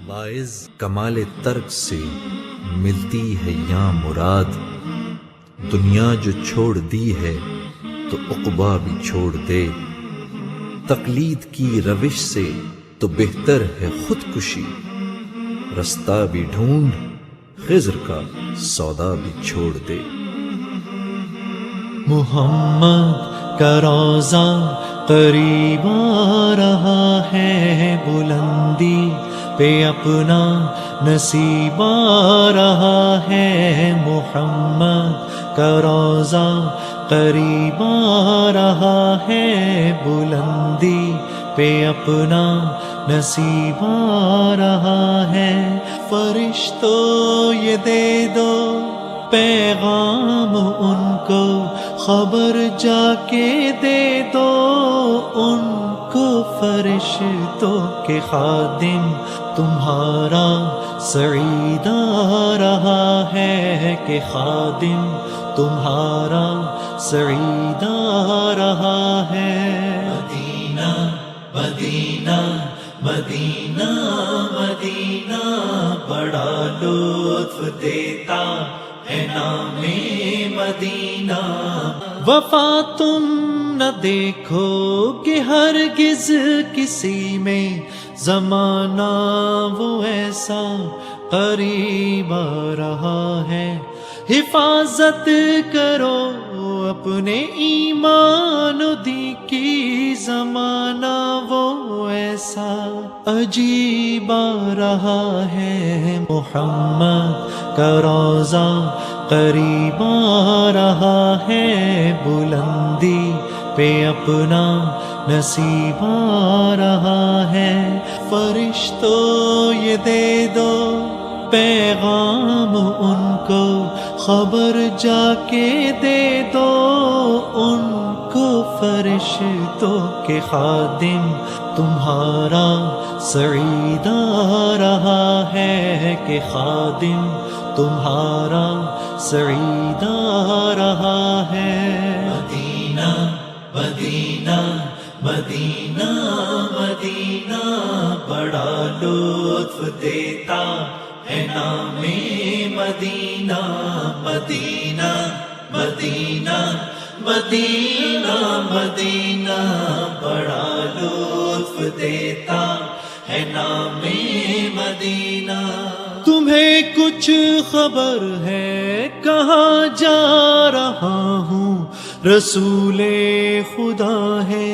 واعظ کمال ترک سے ملتی ہے یہاں مراد، دنیا جو چھوڑ دی ہے تو عقبیٰ بھی چھوڑ دے، تقلید کی روش سے تو بہتر ہے خودکشی، رستہ بھی ڈھونڈ خضر کا سودا بھی چھوڑ دے۔ محمد کا روضہ قریب آ رہا ہے، بلندی پہ اپنا نصیب آ رہا ہے۔ محمد کا روضہ قریب آ رہا ہے، بلندی پہ اپنا نصیب آ رہا ہے۔ فرشتوں یہ دے دو پیغام ان کو، خبر جا کے دے دو ان کو، فرشتوں کے خادم تمہارا سعید آ رہا ہے، کہ خادم تمہارا سعید آ رہا ہے۔ مدینہ مدینہ مدینہ مدینہ بڑا لطف دیتا ہے نام مدینہ۔ وفا تم نہ دیکھو کہ ہرگز کسی میں، زمانہ وہ ایسا قریب آ رہا ہے۔ حفاظت کرو اپنے ایمان و دین کی، زمانہ وہ ایسا عجیب آ رہا ہے۔ محمد کا روضہ قریب آ رہا ہے، بلندی پہ اپنا نصیب آ رہا ہے۔ فرشتوں یہ دے دو پیغام ان کو، خبر جا کے دے دو ان کو، فرشتوں کے خادم تمہارا سعید آ رہا ہے، کہ خادم تمہارا سعید آ رہا ہے۔ مدینہ مدینہ مدینہ مدینہ بڑا لطف دیتا ہے نام مدینہ۔ مدینہ مدینہ مدینہ مدینہ بڑا لطف دیتا ہے نام مدینہ۔ تمہیں کچھ خبر ہے کہاں جا رہا ہوں، رسول خدا ہے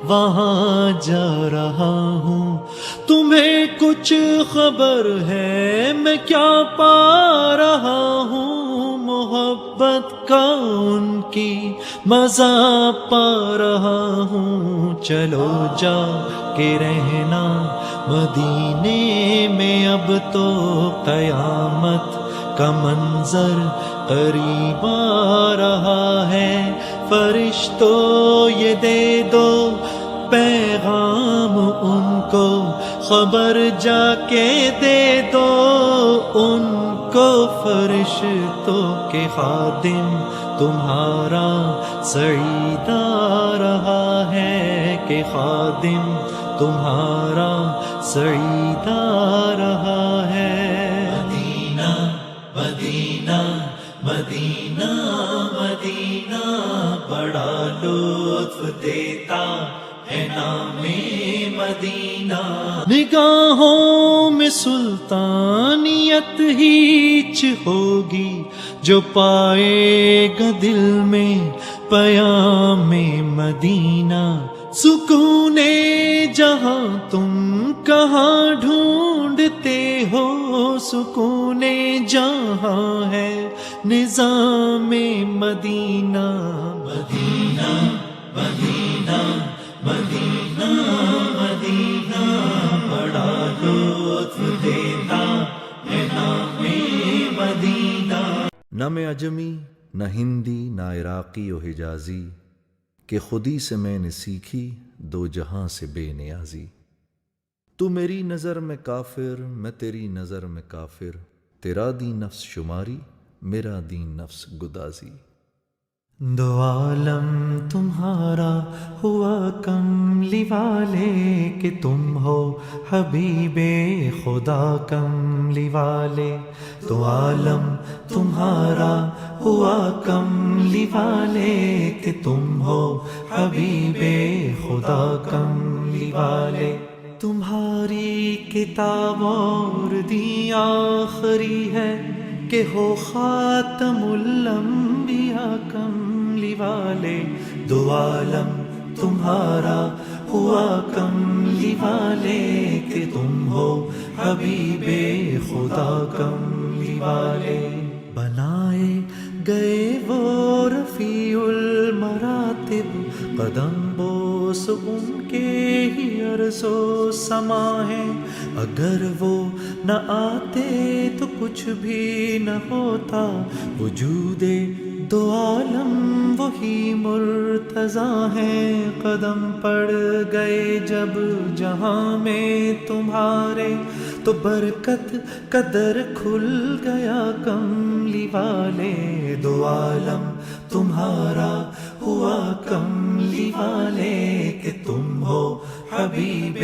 وہاں جا رہا ہوں۔ تمہیں کچھ خبر ہے میں کیا پا رہا ہوں، محبت کا ان کی مزہ پا رہا ہوں۔ چلو جا کے رہنا مدینے میں، اب تو قیامت کا منظر قریب آ رہا ہے۔ فرشتوں یہ دے دو پیغام ان کو، خبر جا کے دے دو ان کو، فرشتوں کے خادم تمہارا سعید آ رہا ہے، کہ خادم تمہارا سعید آ رہا ہے۔ مدینہ مدینہ مدینہ مدینہ بڑا لطف دیتا ہے نام مدینہ۔ نگاہوں میں سلطانیت ہیچ ہوگی، جو پائے گا دل میں پیام مدینہ۔ سکون جہاں تم کہاں ڈھونڈتے ہو، سکون جہاں ہے نظام مدینہ۔ مدینہ مدینہ مدینہ مدینہ بڑا لطف دیتا ہے نام مدینہ۔ نہ میں عجمی نہ ہندی نہ عراقی و حجازی، کہ خودی سے میں نے سیکھی دو جہاں سے بے نیازی۔ تو میری نظر میں کافر میں تیری نظر میں کافر، تیرا دین نفس شماری میرا دین نفس گدازی۔ دو عالم تمہارا ہوا کملی والے کہ تم ہو حبیب خدا کملی والے. دو عالم تمہارا ہوا کملی والے کہ تم ہو حبیب خدا کملی والے. تمہاری کتاب اور دی آخری ہے کہ ہو خاتم الانبیاء کملی والے. دو عالم تمہارا ہوا کملی والے کہ تم ہو حبیب خدا کملی والے. بنائے گئے وہ رفیع المراتب قدم بوس ان کے ہی عرض و سما ہے. اگر وہ نہ آتے تو کچھ بھی نہ ہوتا. وجود دو عالم وہی مرتضیٰ ہیں. قدم پڑ گئے جب جہاں میں تمہارے تو برکت قدر کھل گیا کملی والے. دو عالم تمہارا ہوا کملی والے کہ تم ہو حبیب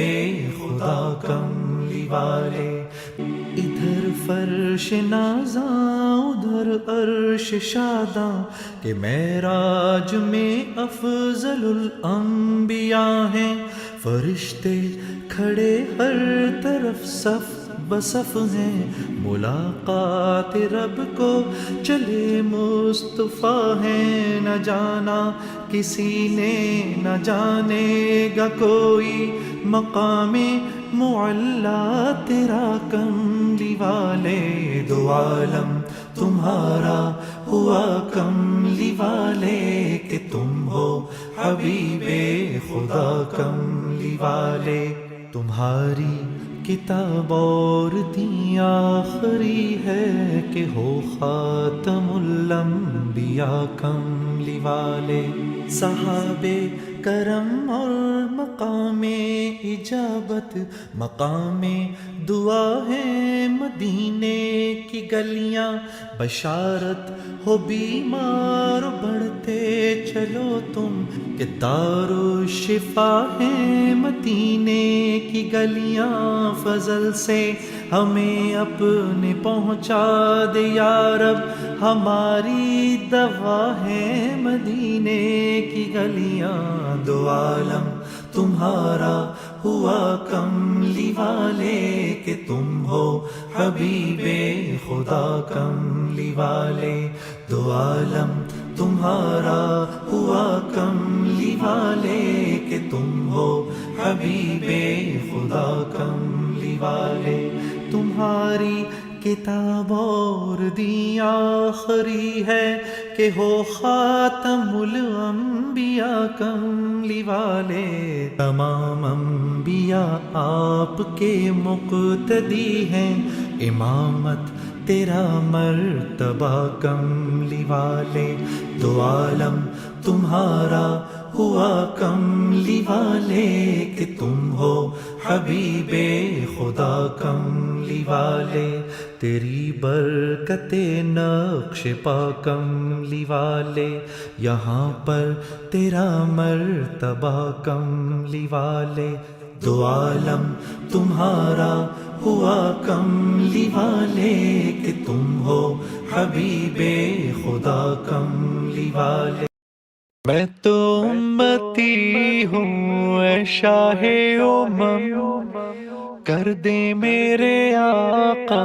خدا کملی والے. ادھر فرش نازاں ادھر عرش شاداں کہ معراج میں افضل الانبیاء ہیں. فرشتے کھڑے ہر طرف صف بصف ہیں. ملاقات رب کو چلے مصطفیٰ ہیں. نہ جانا کسی نے نہ جانے گا کوئی مقام معلا تیرا کملی والے. دو عالم تمہارا ہوا کملی والے کہ تم ہو حبیب خدا کملی والے. تمہاری کتاب اور دی آخری ہے کہ ہو خاتم الانبیاء کملی والے. صحابے کرم اور مقام اجابت مقام دعا ہے مدینے کی گلیاں. بشارت ہو بیمار بڑھتے چلو تم کہ دار و شفا ہے مدینے کی گلیاں. فضل سے ہمیں اپنے پہنچا دے یا رب ہماری دوا ہے مدینے کی گلیاں. دو عالم تمہارا ہوا کملی والے کہ تم ہو حبیب خدا کملی والے. دو عالم تمہارا ہوا کملی والے کہ تم ہو حبیب خدا کملی والے. تمہاری کتاب اور دی آخری ہے کہ ہو خاتم الانبیاء کملی والے. تمام انبیاء آپ کے مقتدی ہیں. امامت تیرا مرتبہ کملی والے. دو عالم تمہارا ہوا کملی والے کہ تم ہو حبیب خدا کملی والے. تیری برکت نقش پا کملی والے. یہاں پر تیرا مرتبہ کملی والے. دو عالم تمہارا ہوا کملی والے کہ تم ہو حبیب خدا کملی والے. میں تو امتی ہوں اے شاہ امم کر دے میرے آقا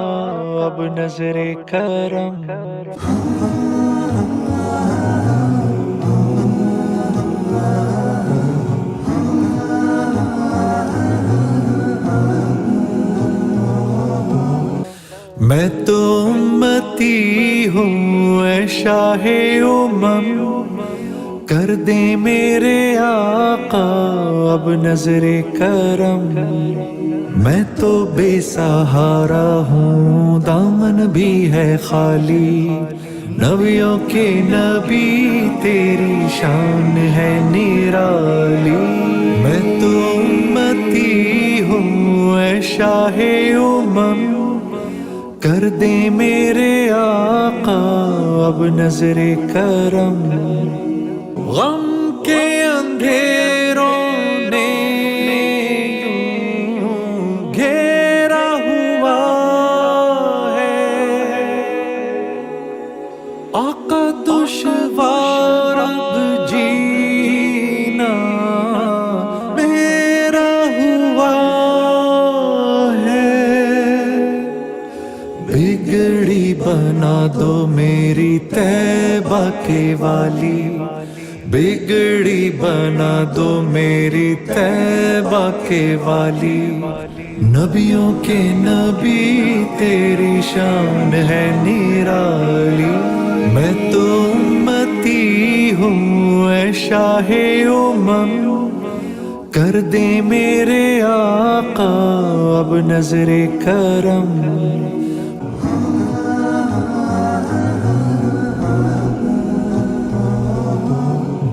اب نظر کرم. میں تو امتی ہوں اے شاہ امم کر دے میرے آقا اب نظر کرم. میں تو بے سہارا ہوں دامن بھی ہے خالی. نبیوں کے نبی تیری شان ہے نرالی. میں تو امتی ہوں اے شاہ امم کر دے میرے آقا اب نظر کرم. غم کے اندھیروں نے یوں گھیرا ہوا ہے، آقا دشوار اب جینا میرا ہوا ہے، بگڑی بنا دو میری طیبہ کے والی، بگڑی بنا دو میری طیبہ کے والی، نبیوں کے نبی تیری شان ہے نرالی، میں تو امتی ہوں اے شاہ امم، کر دے میرے آقا اب نظر کرم،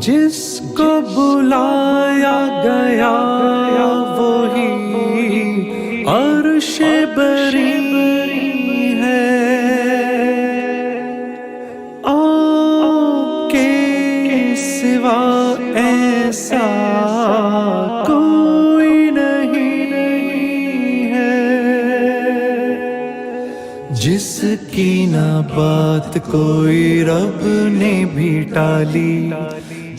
جس کو بلایا گیا وہی عرش بری ہے، آپ کے سوا ایسا کوئی نہیں ہے، جس کی نہ بات کوئی رب نے بھی ٹالی،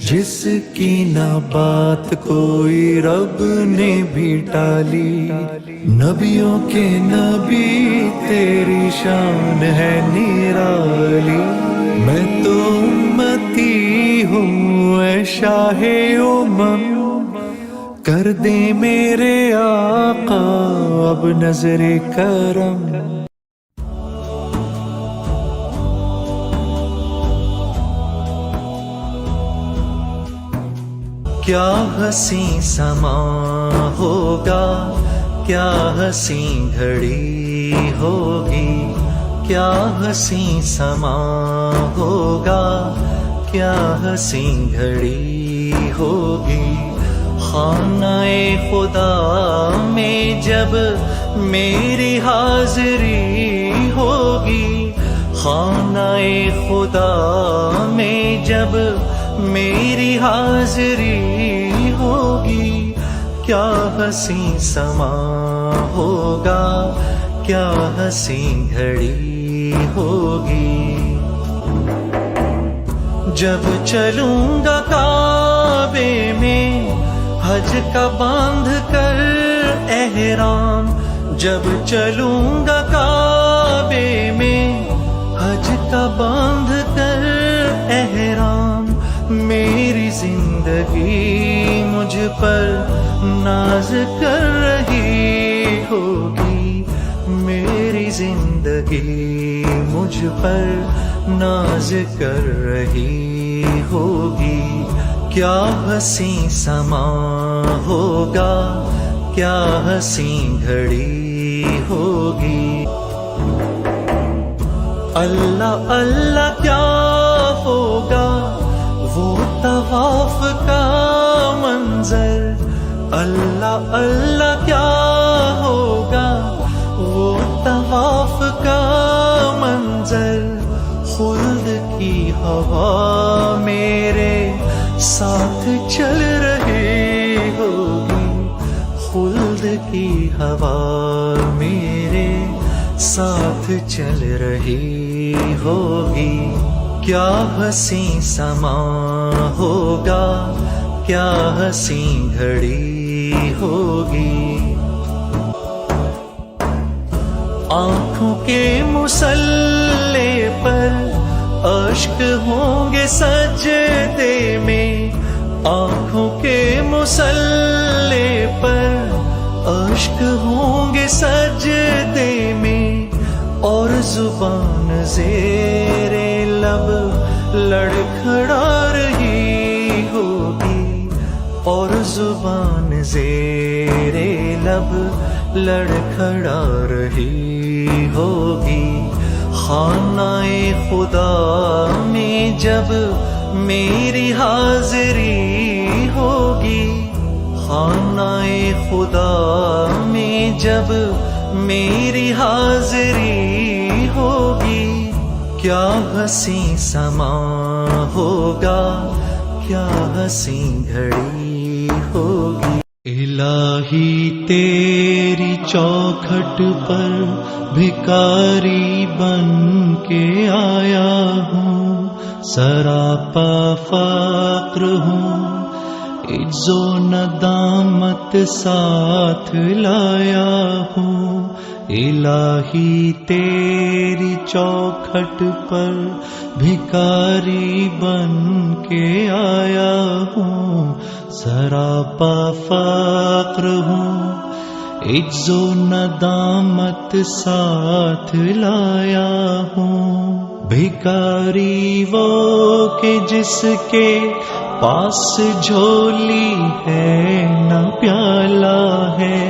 جس کی نہ بات کوئی رب نے بھی ٹالی، نبیوں کے نبی تیری شان ہے نرالی، میں تو امتی ہوں اے شاہ امم، کر دے میرے آقا اب نظر کرم، کیا حسین سما ہوگا، کیا حسین گھڑی ہوگی، کیا حسین سما ہوگا، کیا حسین گھڑی ہوگی، خانہ خدا میں جب میری حاضری ہوگی، خانہ خدا میں جب میری حاضری ہوگی، کیا حسین سما ہوگا، کیا حسین گھڑی ہوگی، جب چلوں گا کعبے میں حج کا باندھ کر احرام، جب چلوں گا کعبے میں حج کا باندھ کر احرام، میری زندگی مجھ پر ناز کر رہی ہوگی، میری زندگی مجھ پر ناز کر رہی ہوگی، کیا حسین سما ہوگا، کیا حسین گھڑی ہوگی، اللہ اللہ کیا ہوگا وہ طواف کا منظر، اللہ اللہ کیا ہوگا وہ طواف کا منظر، خلد کی ہوا میرے ساتھ چل رہی ہوگی، خلد کی ہوا میرے ساتھ چل رہی ہوگی، کیا حسین سما ہوگا، کیا حسین گھڑی ہوگی، آنکھوں کے مسلے پر اشک ہوں گے سجدے میں، آنکھوں کے مسلے پر اشک ہوں گے سجدے میں، اور زبان زیر لب لڑکھڑا رہی ہوگی، اور زبان زیر لب لڑکھڑا رہی ہوگی، خانہ خدا میں جب میری حاضری ہوگی، خانہ خدا میں جب میری حاضری ہوگی، کیا حسین سما ہوگا، کیا حسین گھڑی ہوگی. الہی تیری چوکھٹ پر بھکاری بن کے آیا ہوں، سراپا فقر ہوں، عجز و ندامت ساتھ لایا ہوں. الہی تیری چوکھٹ پر بھکاری بن کے آیا ہوں، سراپا فقر ہوں، عجز و ندامت ساتھ لایا ہوں. بھکاری وہ کہ جس کے پاس جھولی ہے نہ پیالہ ہے،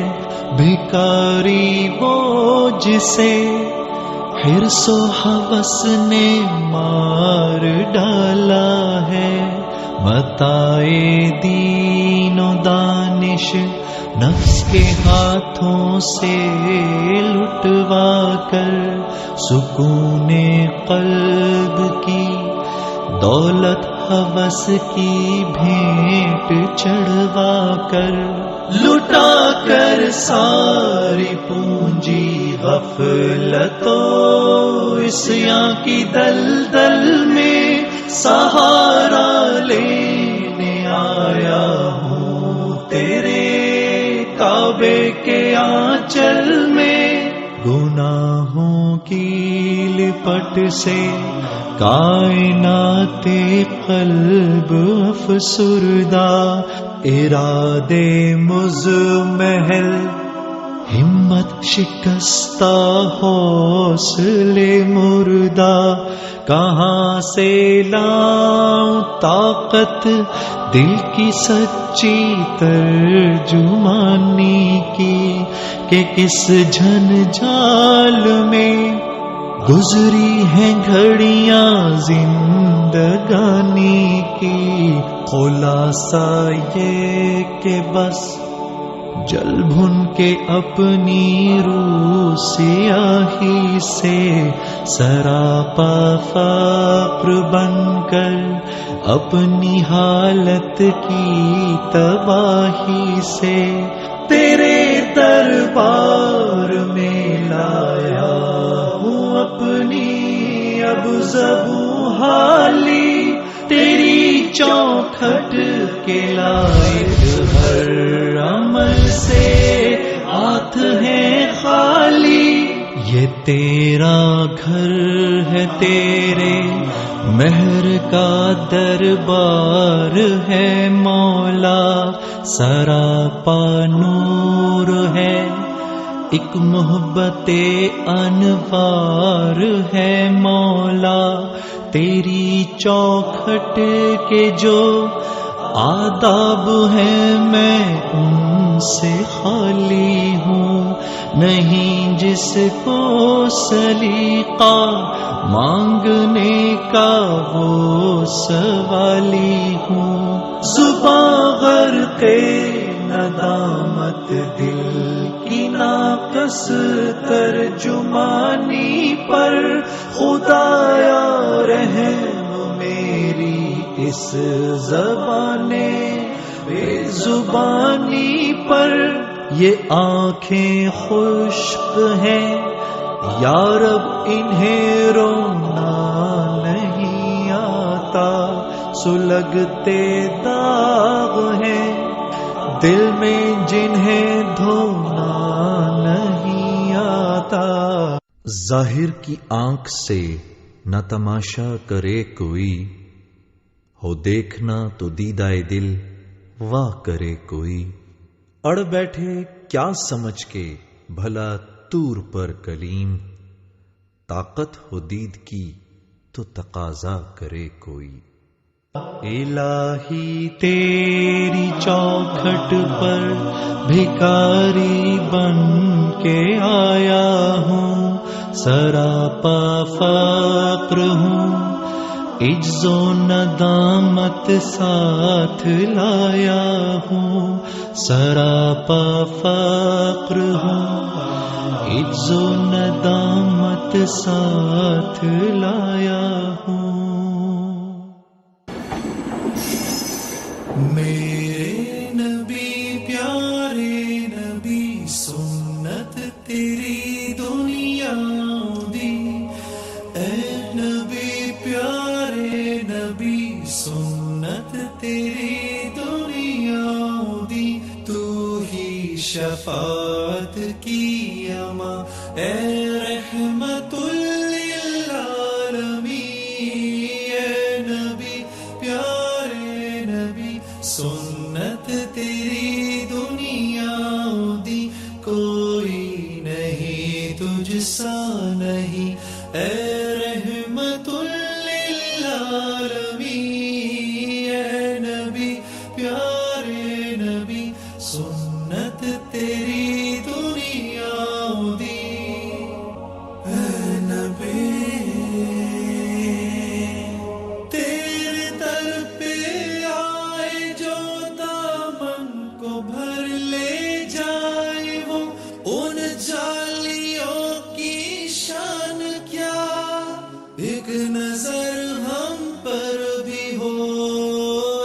بھکاری وہ جسے حرص و ہوس نے مار ڈالا ہے. متاع دین و دانش نفس کے ہاتھوں سے لٹوا کر، سکون قلب کی دولت ہوس کی بھیٹ چڑھوا کر، لٹا کر ساری پونجی غفلت و عصیاں کی دلدل میں سہارا لینے آیا ہوں تیرے کعبے کے آنچل میں. گناہوں کی لپٹ سے کائنات قلب افسردہ، ارادے مزمحل ہمت شکستہ حوصلے مردہ. کہاں سے لاؤں طاقت دل کی سچی ترجمانی کی، کہ کس جھنجھال میں گزری ہیں گھڑیاں زندگانی کی. خلاصہ یہ کہ بس جل بھن کے اپنی روح سیاہی سے، سراپا فقر بن کر اپنی حالت کی تباہی سے، تیرے دربار میں لایا ہوں اپنی اب زبوں حالی. تیری چوکھٹ کے لائق ہر عمل سے ہاتھ ہیں خالی. یہ تیرا گھر ہے، تیرے مہر کا دربار ہے مولا. سراپا نور ہے، ایک محبت انوار ہے مولا. تیری چوکھٹ کے جو آداب ہیں میں ان سے خالی ہوں، نہیں جس کو سلیقہ مانگنے کا وہ سوالی ہوں. زباں غرقے ندامت دل کی ناقص ترجمانی پر، خدایا رحم میری اس زبان بے زبانی پر. یہ آنکھیں خشک ہیں یا رب انہیں رونا نہیں آتا، سلگتے داغ ہیں دل میں جنہیں دھونا نہیں آتا. ظاہر کی آنکھ سے نہ تماشا کرے کوئی، ہو دیکھنا تو دیدائے دل واہ کرے کوئی. اڑ بیٹھے کیا سمجھ کے بھلا طور پر کلیم، طاقت ہو دید کی تو تقاضا کرے کوئی. الہی تیری چوکھٹ پر بھکاری بن کے آیا ہوں، سراپا فقر ہوں، عجز و ندامت ساتھ لایا ہوں. سراپا فقر ہوں، عجز و ندامت ساتھ لایا ہوں. تیری دنیا دی، تو ہی شفاعت کی اماں، اے رحمت للعالمین، اے نبی پیارے نبی، سنت تیری دنیا دی، کوئی نہیں تجھ سا نہیں، اے رحمت للعالمین، اے نبی پیارے نبی، سنت تیری دنیا دی، اے نبی تیرے در پہ آئے جو دامن کو بھر لے جائے، وہ ان جالیوں کی شان کیا، ایک نظر ہم پر بھی ہو،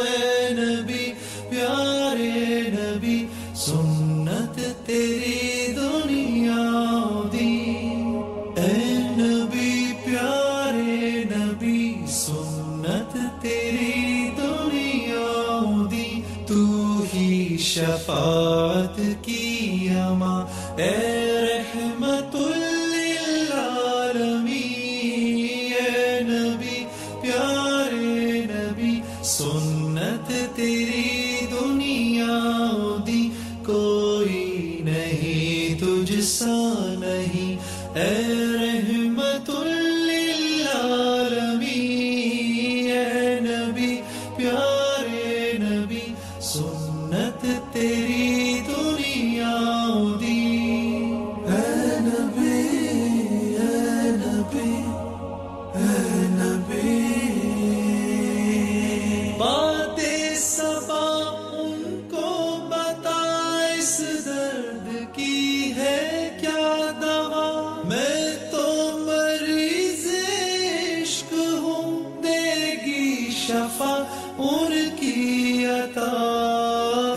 اے نبی پیارے نبی، سنت تیری دنیا دی، اے نبی پیارے نبی، سنت تیری دنیا دی، تو ہی شفاعت کی اماں، اے رحمت للعالمین، اے نبی پیارے نبی، سنت تیری دنیا دی، کوئی نہیں تجھ سا نہیں، اے رحمت للعالمین، اے نبی پیارے نبی، سنت تیری دنیا دی، اے نبی اے نبی اے نبی، باتیں صبا ان کو بتا، اس درد کی ہے کیا دوا، میں تو مریض عشق ہوں، دے گی شفا ان کی عطا،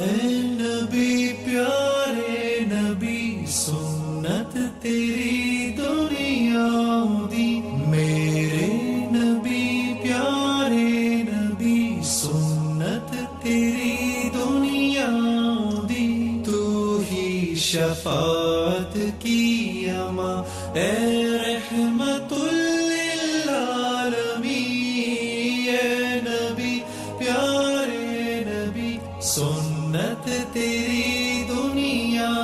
اے نبی پیارے نبی، سنت تیری دنیا دی، میرے نبی پیارے نبی، سنت تیری دنیا دی، تو ہی شفاعت کی اماں، اے رحمت للعالمین، اے نبی پیارے نبی، سنت تیری دنیا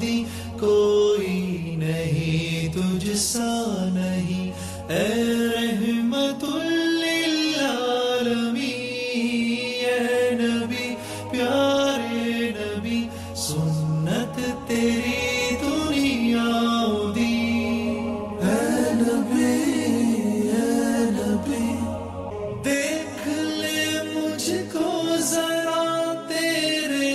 دی، کوئی نہیں تجھ سا نہیں، اے رحمت للعالمین، اے نبی پیارے نبی، سنت تیری دنیا دی، اے نبی اے نبی، دیکھ لے مجھ کو ذرا، تیرے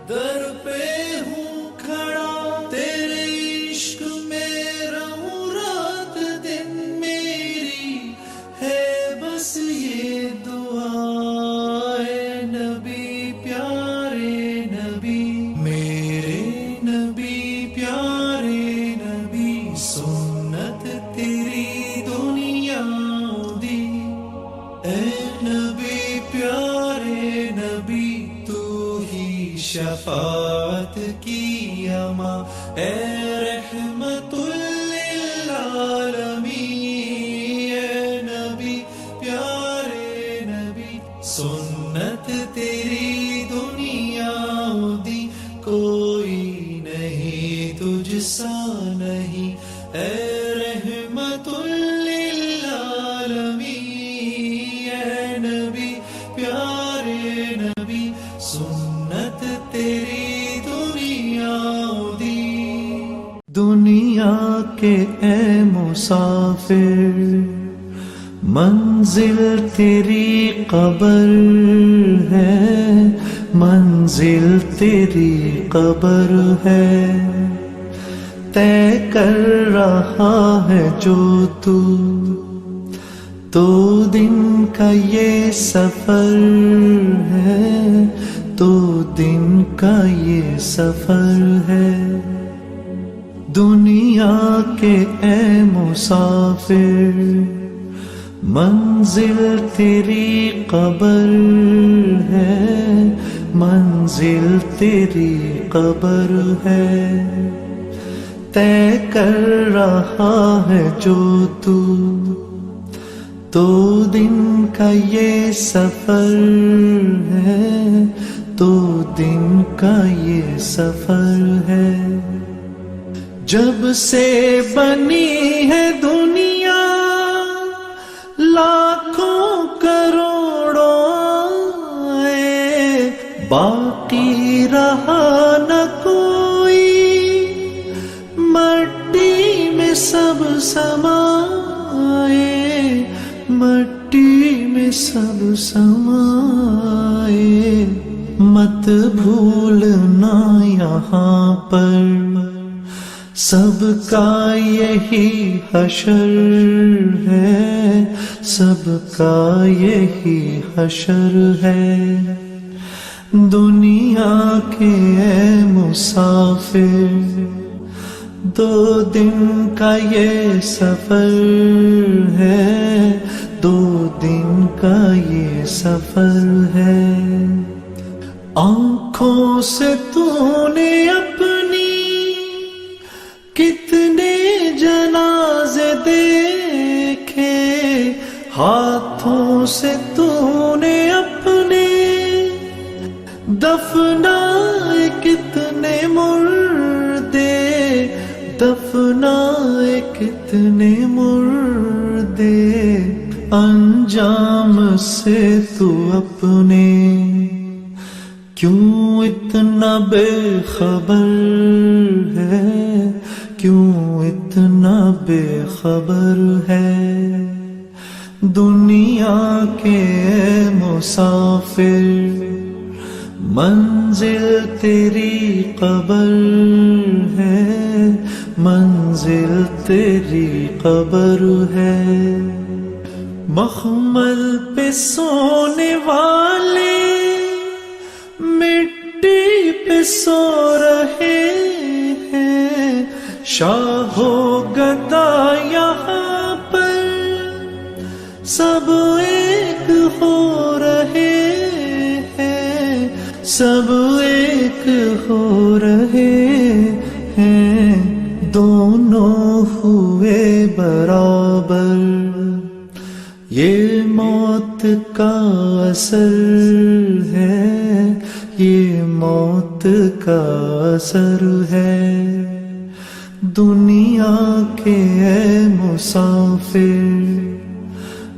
در پہ ہوں کھڑا، تیرے عشق میں رہوں رات دن، میری ہے بس یہ دعا، اے نبی پیارے نبی، میرے نبی پیارے نبی، سنت تیری دنیا دی، اے نبی پیارے نبی، تو ہی شفاعت کی اماں، اے رحمت للعالمین، اے نبی پیارے نبی، سنت تیری دنیا دی، کوئی نہیں تجھ سا نہیں، اے رحمت للعالمین، اے نبی پیارے نبی، سنت تیری دنیا دی، دنیا کے اے مسافر، منزل تیری قبر ہے، منزل تیری قبر ہے، طے کر رہا ہے جو تو دن کا یہ سفر ہے، تو دن کا یہ سفر ہے، دنیا کے اے مسافر، منزل تیری قبر ہے، منزل تیری قبر ہے، طے کر رہا ہے جو تو دن کا یہ سفر ہے، تو دن کا یہ سفر ہے۔ جب سے بنی ہے دنیا لاکھوں کروڑوں آئے، باقی رہا نہ کوئی، مٹی میں سب سمائے، مٹی میں سب سمائے۔ مت بھولنا یہاں پر سب کا یہی حشر ہے، سب کا یہی حشر ہے۔ دنیا کے اے مسافر، دو دن کا یہ سفر ہے، دو دن کا یہ سفر ہے۔ آنکھوں سے تو نے اپنی کتنے جنازے دیکھے، ہاتھوں سے تو نے اپنے دفنائے کتنے مردے، دفنائے کتنے مردے۔ انجام سے تو اپنے کیوں اتنا بے خبر ہے، کیوں اتنا بے خبر ہے۔ دنیا کے مسافر، منزل تیری قبر ہے، منزل تیری قبر ہے۔ مخمل پہ سونے والے مٹی پہ سو رہے ہیں، شاہ و گدا یہاں پر سب ایک ہو رہے ہیں، سب ایک ہو رہے ہیں۔ دونوں ہوئے برابر، یہ موت کا اثر ہے، یہ موت کا اثر ہے۔ دنیا کے اے مسافر،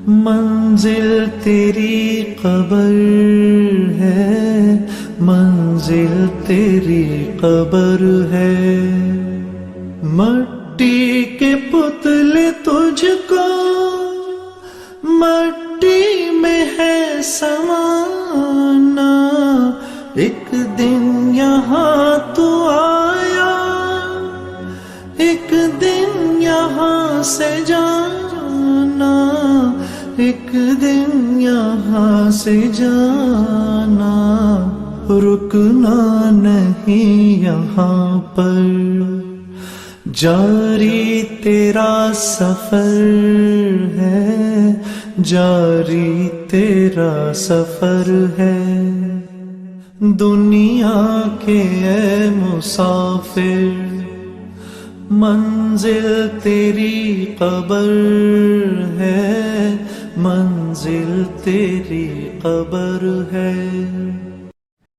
منزل تیری قبر ہے، منزل تیری قبر ہے۔ مٹی کے پتلے تجھ کو مٹی میں ہے سمانا، ایک دن یہاں تو آیا، ایک دن یہاں سے جانا، ایک دن یہاں سے جانا۔ رکنا نہیں یہاں پر، جاری تیرا سفر ہے، جاری تیرا سفر ہے۔ دنیا کے اے مسافر، منزل تیری قبر ہے، منزل تیری قبر ہے۔